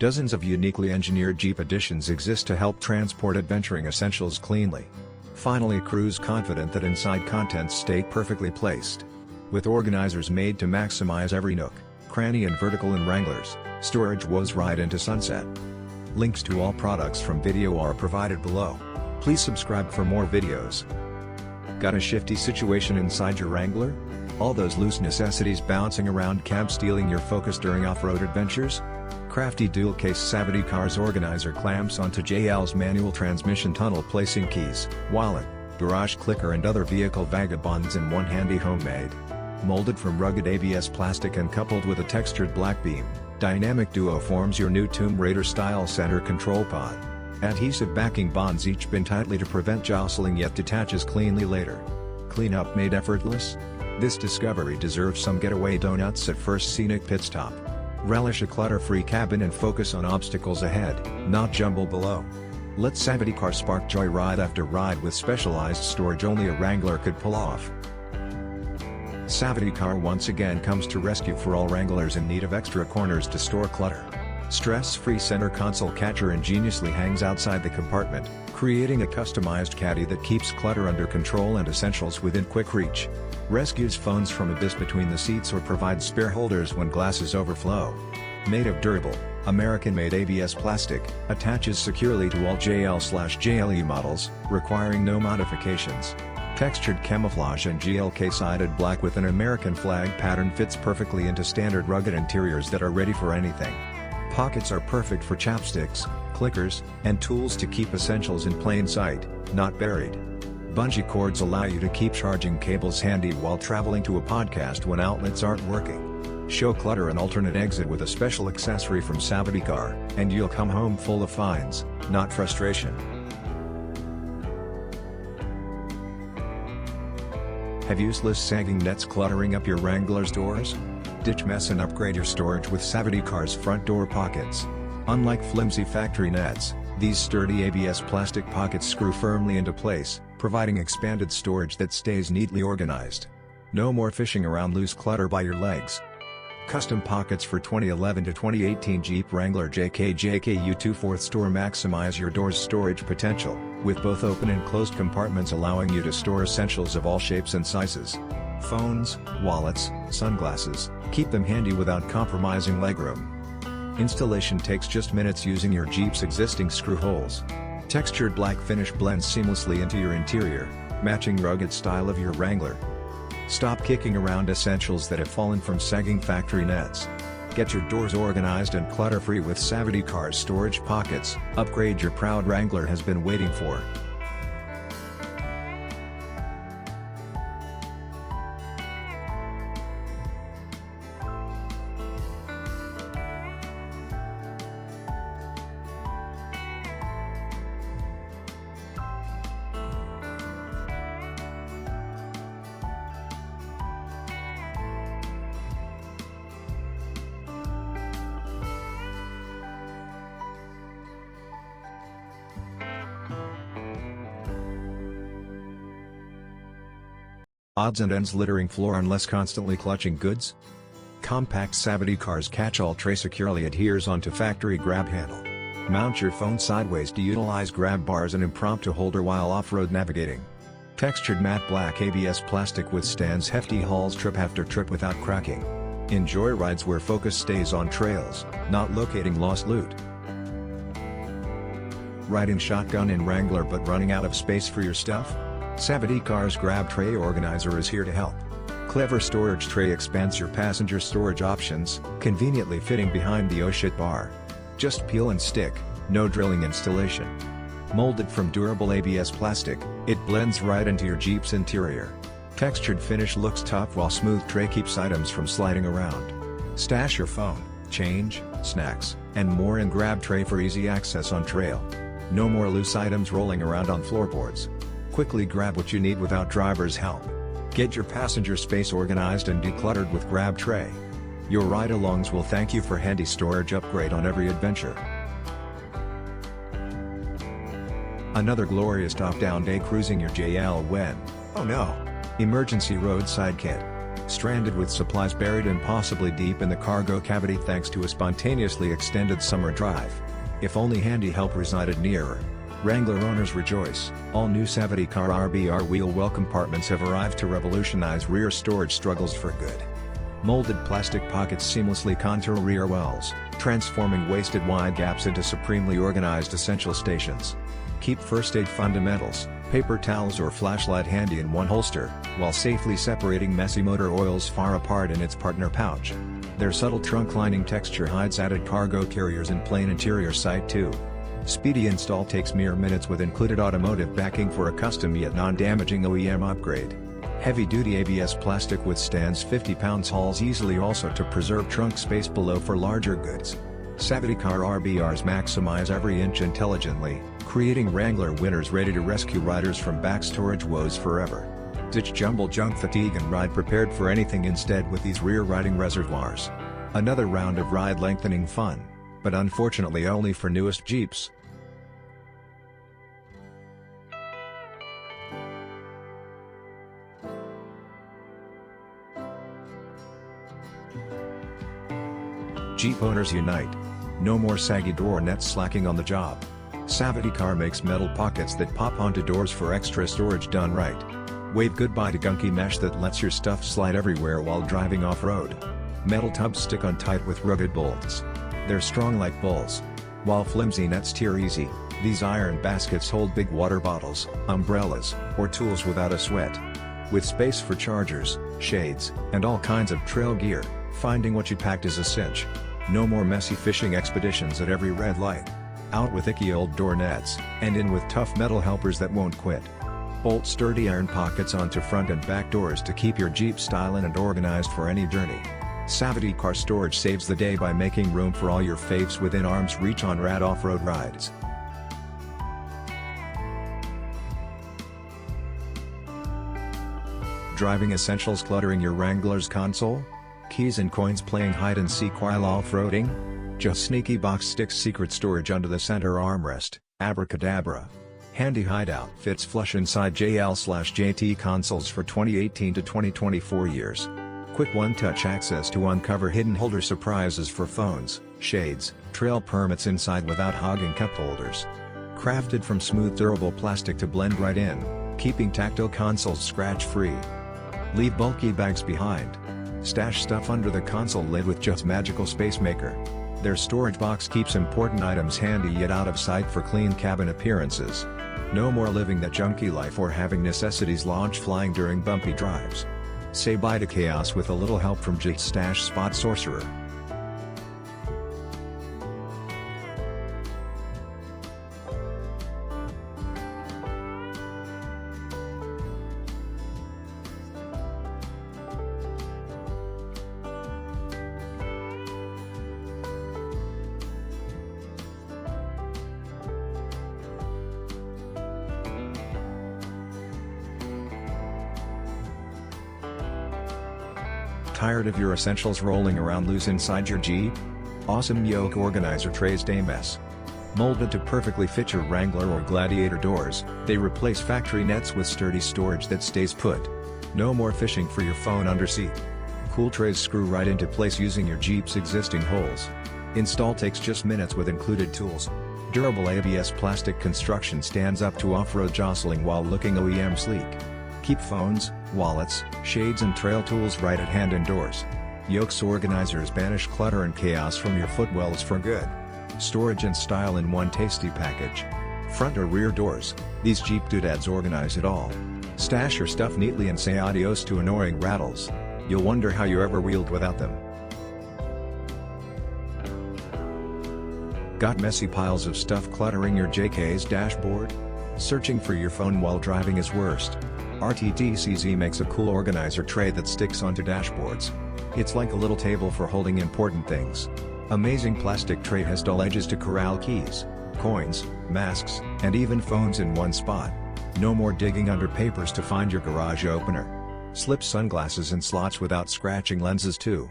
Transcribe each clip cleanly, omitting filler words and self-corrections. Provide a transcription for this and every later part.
Dozens of uniquely engineered Jeep editions exist to help transport adventuring essentials cleanly. Finally, cruise confident that inside contents stay perfectly placed. With organizers made to maximize every nook, cranny and vertical in Wranglers, storage woes right into sunset. Links to all products from video are provided below. Please subscribe for more videos. Got a shifty situation inside your Wrangler? All those loose necessities bouncing around cab stealing your focus during off-road adventures? Crafty dual-case Savadicar's organizer clamps onto JL's manual transmission tunnel, placing keys, wallet, garage clicker and other vehicle vagabonds in one handy homemade. Molded from rugged ABS plastic and coupled with a textured black beam, Dynamic Duo forms your new Tomb Raider-style center control pod. Adhesive backing bonds each bin tightly to prevent jostling yet detaches cleanly later. Cleanup made effortless? This discovery deserves some getaway donuts at first scenic pit stop. Relish a clutter-free cabin and focus on obstacles ahead, not jumble below. Let Savadicar spark joy ride after ride with specialized storage only a Wrangler could pull off. Savadicar once again comes to rescue for all Wranglers in need of extra corners to store clutter. Stress-free center console catcher ingeniously hangs outside the compartment, creating a customized caddy that keeps clutter under control and essentials within quick reach. Rescues phones from abyss between the seats or provides spare holders when glasses overflow. Made of durable, American-made ABS plastic, attaches securely to all JL/JLE models, requiring no modifications. Textured camouflage and GLK-sided black with an American flag pattern fits perfectly into standard rugged interiors that are ready for anything. Pockets are perfect for chapsticks, clickers, and tools to keep essentials in plain sight, not buried. Bungee cords allow you to keep charging cables handy while traveling to a podcast when outlets aren't working. Show clutter an alternate exit with a special accessory from Savadicar, and you'll come home full of finds, not frustration. Have useless sagging nets cluttering up your Wrangler's doors? Ditch mess and upgrade your storage with Savadicar's front door pockets. Unlike flimsy factory nets, these sturdy ABS plastic pockets screw firmly into place, providing expanded storage that stays neatly organized. No more fishing around loose clutter by your legs. Custom pockets for 2011 to 2018 Jeep Wrangler JKCOVER 4th store maximize your door's storage potential, with both open and closed compartments allowing you to store essentials of all shapes and sizes. Phones, wallets, sunglasses, keep them handy without compromising legroom. Installation takes just minutes using your Jeep's existing screw holes. Textured black finish blends seamlessly into your interior, matching rugged style of your Wrangler. Stop kicking around essentials that have fallen from sagging factory nets. Get your doors organized and clutter-free with Savadicar's storage pockets. Upgrade your proud Wrangler has been waiting for. Odds and ends littering floor unless constantly clutching goods? Compact Savadicar's catch-all tray securely adheres onto factory grab handle. Mount your phone sideways to utilize grab bars and impromptu holder while off-road navigating. Textured matte black ABS plastic withstands hefty hauls trip after trip without cracking. Enjoy rides where focus stays on trails, not locating lost loot. Riding shotgun in Wrangler but running out of space for your stuff? Savadicar's GrabTray organizer is here to help. Clever storage tray expands your passenger storage options, conveniently fitting behind the oh shit bar. Just peel and stick, no drilling installation. Molded from durable ABS plastic, it blends right into your Jeep's interior. Textured finish looks tough while smooth tray keeps items from sliding around. Stash your phone, change, snacks, and more in GrabTray for easy access on trail. No more loose items rolling around on floorboards. Quickly grab what you need without driver's help. Get your passenger space organized and decluttered with GrabTray. Your ride-alongs will thank you for handy storage upgrade on every adventure. Another glorious top-down day cruising your JL when, oh no, emergency roadside kit. Stranded with supplies buried impossibly deep in the cargo cavity thanks to a spontaneously extended summer drive. If only handy help resided nearer. Wrangler owners rejoice, all new Savadicar RBR wheel well compartments have arrived to revolutionize rear storage struggles for good. Molded plastic pockets seamlessly contour rear wells, transforming wasted wide gaps into supremely organized essential stations. Keep first aid fundamentals, paper towels or flashlight handy in one holster, while safely separating messy motor oils far apart in its partner pouch. Their subtle trunk lining texture hides added cargo carriers in plain interior sight too. Speedy install takes mere minutes with included automotive backing for a custom yet non-damaging OEM upgrade. Heavy-duty ABS plastic withstands 50 pounds hauls easily also to preserve trunk space below for larger goods. Savadicar RBRs maximize every inch intelligently, creating Wrangler winners ready to rescue riders from back storage woes forever. Ditch jumble junk fatigue and ride prepared for anything instead with these rear riding reservoirs. Another round of ride lengthening fun, but unfortunately only for newest Jeeps. Jeep owners unite. No more saggy door nets slacking on the job. Savadicar makes metal pockets that pop onto doors for extra storage done right. Wave goodbye to gunky mesh that lets your stuff slide everywhere while driving off-road. Metal tubs stick on tight with rugged bolts. They're strong like bulls. While flimsy nets tear easy, these iron baskets hold big water bottles, umbrellas, or tools without a sweat. With space for chargers, shades, and all kinds of trail gear, finding what you packed is a cinch. No more messy fishing expeditions at every red light. Out with icky old door nets, and in with tough metal helpers that won't quit. Bolt sturdy iron pockets onto front and back doors to keep your Jeep styling and organized for any journey. Savadicar Storage saves the day by making room for all your faves within arm's reach on rad off-road rides. Driving essentials cluttering your Wrangler's console? Keys and coins playing hide-and-seek while off-roading? Just sneaky box sticks secret storage under the center armrest, abracadabra. Handy hideout fits flush inside JL/JT consoles for 2018 to 2024 years. Quick one-touch access to uncover hidden holder surprises for phones, shades, trail permits inside without hogging cup holders. Crafted from smooth durable plastic to blend right in, keeping tactile consoles scratch-free. Leave bulky bags behind. Stash stuff under the console lid with just magical space maker. Their storage box keeps important items handy yet out of sight for clean cabin appearances. No more living that junky life or having necessities launch flying during bumpy drives. Say bye to chaos with a little help from JHD Stash Spot Sorcerer. Tired of your essentials rolling around loose inside your Jeep? Awesome yoke organizer trays Tame. Molded to perfectly fit your Wrangler or Gladiator doors, they replace factory nets with sturdy storage that stays put. No more fishing for your phone under seat. Cool trays screw right into place using your Jeep's existing holes. Install takes just minutes with included tools. Durable ABS plastic construction stands up to off-road jostling while looking OEM sleek. Keep phones, wallets, shades and trail tools right at hand indoors. Yokes organizers banish clutter and chaos from your footwells for good. Storage and style in one tasty package. Front or rear doors, these Jeep doodads organize it all. Stash your stuff neatly and say adios to annoying rattles. You'll wonder how you ever wheeled without them. Got messy piles of stuff cluttering your JK's dashboard? Searching for your phone while driving is worst. RT-TCZ makes a cool organizer tray that sticks onto dashboards. It's like a little table for holding important things. Amazing plastic tray has dull edges to corral keys, coins, masks, and even phones in one spot. No more digging under papers to find your garage opener. Slip sunglasses in slots without scratching lenses too.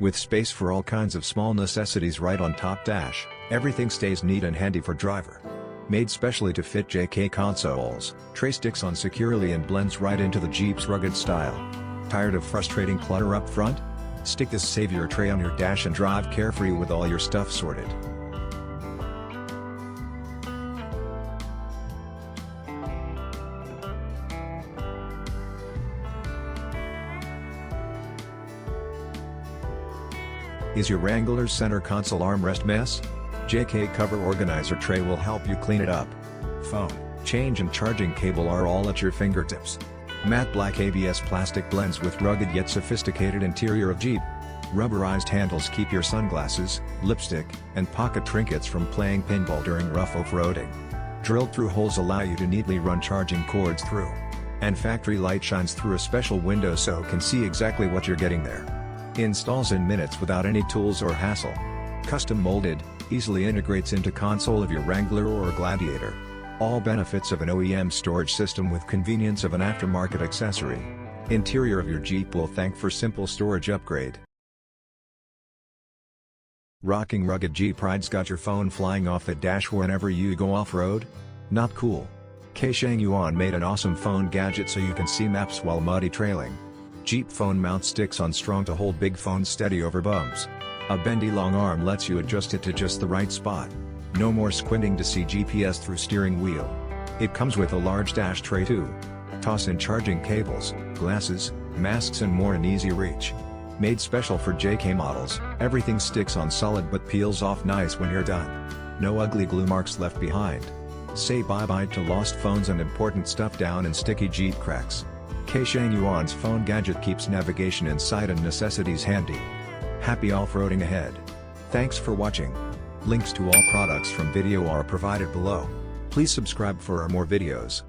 With space for all kinds of small necessities right on top dash, everything stays neat and handy for driver. Made specially to fit JK consoles, tray sticks on securely and blends right into the Jeep's rugged style. Tired of frustrating clutter up front? Stick this savior tray on your dash and drive carefree with all your stuff sorted. Is your Wrangler center console armrest mess? JKCOVER Organizer Tray will help you clean it up. Phone, change and charging cable are all at your fingertips. Matte black ABS plastic blends with rugged yet sophisticated interior of Jeep. Rubberized handles keep your sunglasses, lipstick, and pocket trinkets from playing pinball during rough off-roading. Drilled-through holes allow you to neatly run charging cords through. And factory light shines through a special window so can see exactly what you're getting there. Installs in minutes without any tools or hassle. Custom molded, easily integrates into console of your Wrangler or Gladiator. All benefits of an OEM storage system with convenience of an aftermarket accessory. Interior of your Jeep will thank for simple storage upgrade. Rocking rugged Jeep rides got your phone flying off the dash whenever you go off-road? Not cool. Kaishengyuan made an awesome phone gadget so you can see maps while muddy trailing. Jeep phone mount sticks on strong to hold big phones steady over bumps. A bendy long arm lets you adjust it to just the right spot. No more squinting to see GPS through steering wheel. It comes with a large dash tray too. Toss in charging cables, glasses, masks and more in easy reach. Made special for JK models, everything sticks on solid but peels off nice when you're done. No ugly glue marks left behind. Say bye-bye to lost phones and important stuff down in sticky Jeep cracks. Kaishengyuan's phone gadget keeps navigation in sight and necessities handy. Happy off-roading ahead. Thanks for watching. Links to all products from video are provided below. Please subscribe for more videos.